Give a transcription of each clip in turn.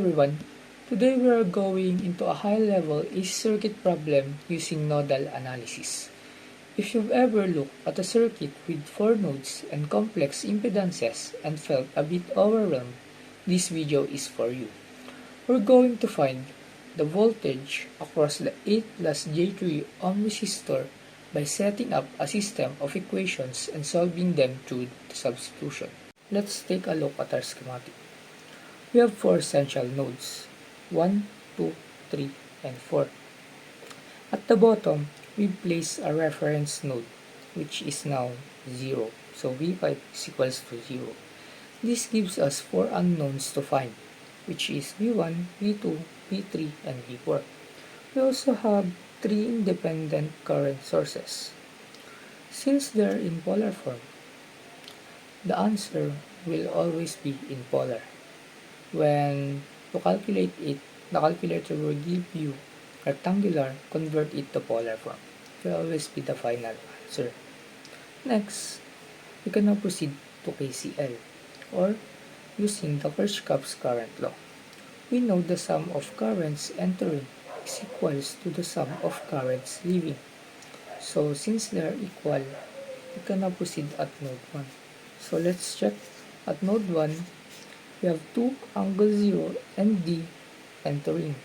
everyone, today we are going into a high-level AC circuit problem using nodal analysis. If you've ever looked at a circuit with 4 nodes and complex impedances and felt a bit overwhelmed, this video is for you. We're going to find the voltage across the 8 plus J3 ohm resistor by setting up a system of equations and solving them through the substitution. Let's take a look at our schematic. We have 4 essential nodes, 1, 2, 3, and 4. At the bottom, we place a reference node, which is now 0. So V5 is equals to 0. This gives us 4 unknowns to find, which is V1, V2, V3, and V4. We also have 3 independent current sources. Since they are in polar form, the answer will always be in polar. When you calculate it, the calculator will give you rectangular, convert it to polar form. It will always be the final answer. Next, we can now proceed to KCL, or using the Kirchhoff's current law. We know the sum of currents entering is equals to the sum of currents leaving. So since they are equal, we can now proceed at node 1. So let's check. At node 1, we have 2 angle 0 and D entering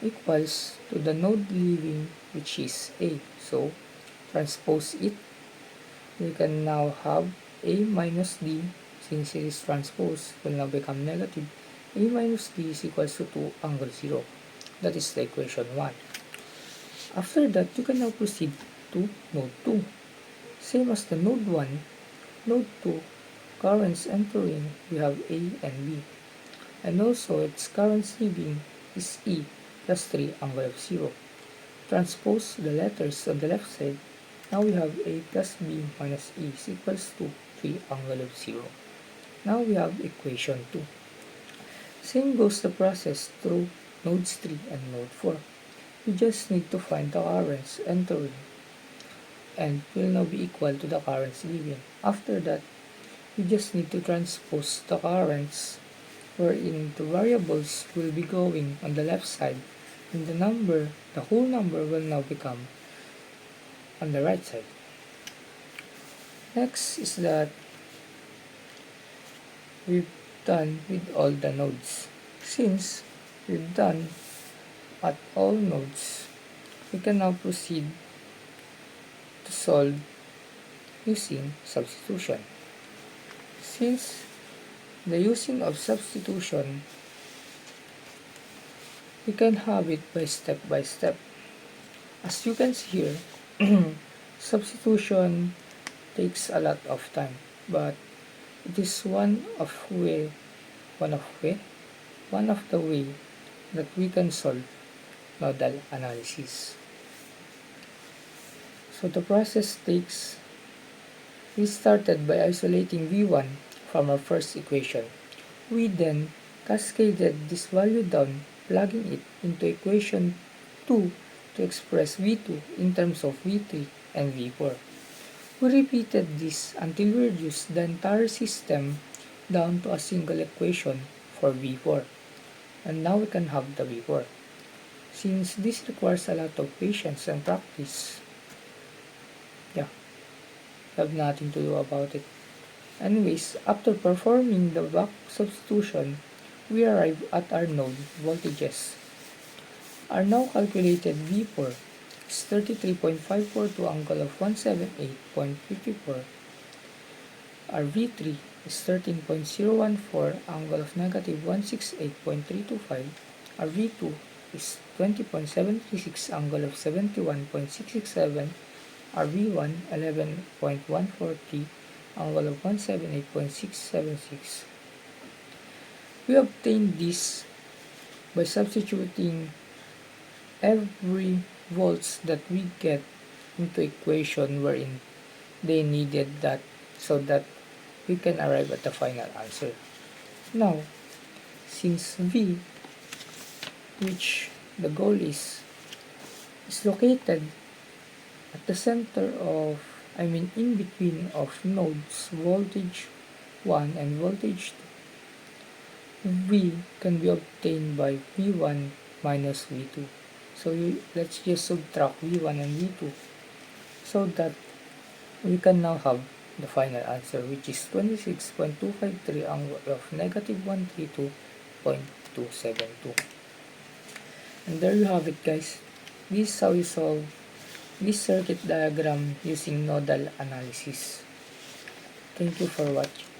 equals to the node leaving, which is A. So transpose it. We can now have A minus D, since it is transpose, will now become negative. A minus D is equals to 2 angle 0. That is the equation 1. After that, you can now proceed to node 2. Same as the node 1, node 2, currents entering, we have A and B. And also, its currents leaving is E plus 3 angle of 0. Transpose the letters on the left side. Now we have A plus B minus E is equals to 3 angle of 0. Now we have equation 2. Same goes the process through nodes 3 and node 4. We just need to find the currents entering and will now be equal to the currents leaving. After that, we just need to transpose the currents wherein the variables will be going on the left side and the whole number will now become on the right side. Next is that we've done with all the nodes. Since we've done at all nodes, we can now proceed to solve using substitution. Since the using of substitution, we can have it by step. As you can see here, substitution takes a lot of time, but it is one of the way that we can solve nodal analysis. So the process takes, we started by isolating V1 from our first equation. We then cascaded this value down, plugging it into equation 2 to express V2 in terms of V3 and V4. We repeated this until we reduced the entire system down to a single equation for V4. And now we can have the V4. Since this requires a lot of patience and practice, we have nothing to do about it. Anyways, after performing the back substitution, we arrive at our node voltages. Our now calculated V4 is 33.542 angle of 178.54. Our V3 is 13.014 angle of negative 168.325. Our V2 is 20.736 angle of 71.667. Our V1 11.143 angle of 178.676. We obtained this by substituting every volts that we get into equation wherein they needed that, so that we can arrive at the final answer. Now, since V, which the goal is located at the center of, in between of nodes voltage 1 and voltage V can be obtained by V1 minus V2. So let's just subtract V1 and V2 so that we can now have the final answer, which is 26.253 angle of negative 132.272. And there you have it, guys. This is how you solve this circuit diagram using nodal analysis. Thank you for watching.